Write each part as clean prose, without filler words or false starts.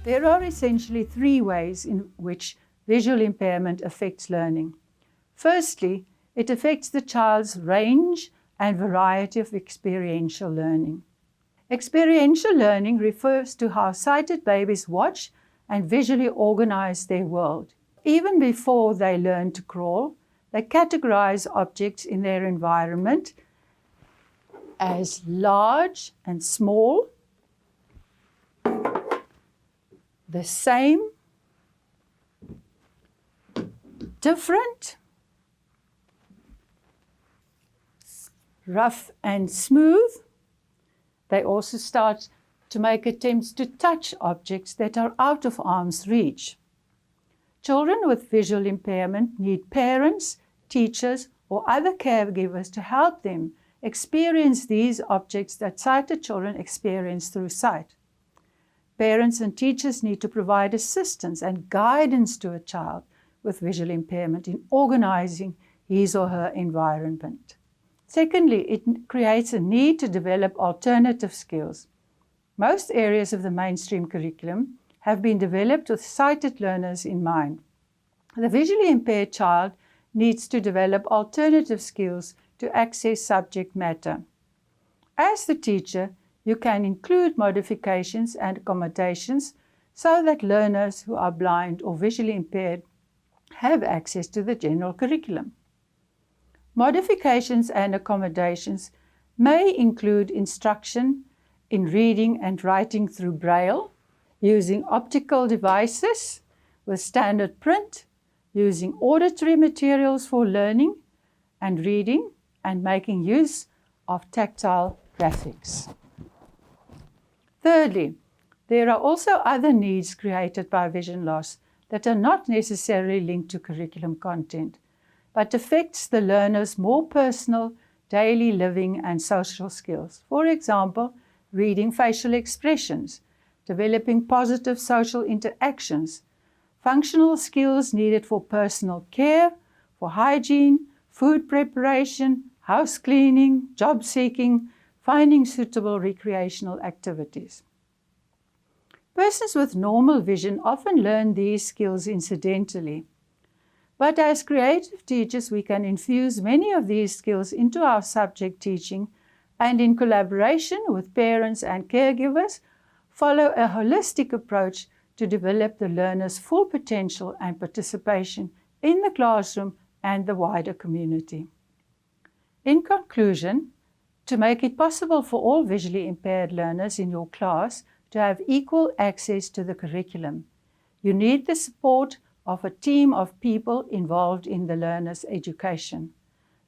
There are essentially three ways in which visual impairment affects learning. Firstly, it affects the child's range and variety of experiential learning. Experiential learning refers to how sighted babies watch and visually organize their world. Even before they learn to crawl, they categorize objects in their environment as large and small, the same, different, rough and smooth. They also start to make attempts to touch objects that are out of arm's reach. Children with visual impairment need parents, teachers, or other caregivers to help them experience these objects that sighted children experience through sight. Parents and teachers need to provide assistance and guidance to a child with visual impairment in organizing his or her environment. Secondly, it creates a need to develop alternative skills. Most areas of the mainstream curriculum have been developed with sighted learners in mind. The visually impaired child needs to develop alternative skills to access subject matter. As the teacher, you can include modifications and accommodations so that learners who are blind or visually impaired have access to the general curriculum. Modifications and accommodations may include instruction in reading and writing through Braille, using optical devices with standard print, using auditory materials for learning and reading, and making use of tactile graphics. Thirdly, there are also other needs created by vision loss that are not necessarily linked to curriculum content, but affects the learner's more personal, daily living and social skills. For example, reading facial expressions, developing positive social interactions, functional skills needed for personal care, for hygiene, food preparation, house cleaning, job seeking, finding suitable recreational activities. Persons with normal vision often learn these skills incidentally. But as creative teachers, we can infuse many of these skills into our subject teaching and in collaboration with parents and caregivers, follow a holistic approach to develop the learner's full potential and participation in the classroom and the wider community. In conclusion, to make it possible for all visually impaired learners in your class to have equal access to the curriculum, you need the support of a team of people involved in the learner's education.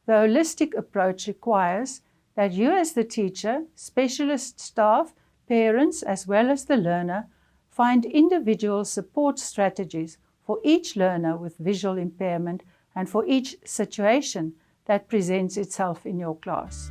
The holistic approach requires that you as the teacher, specialist staff, parents, as well as the learner, find individual support strategies for each learner with visual impairment and for each situation that presents itself in your class.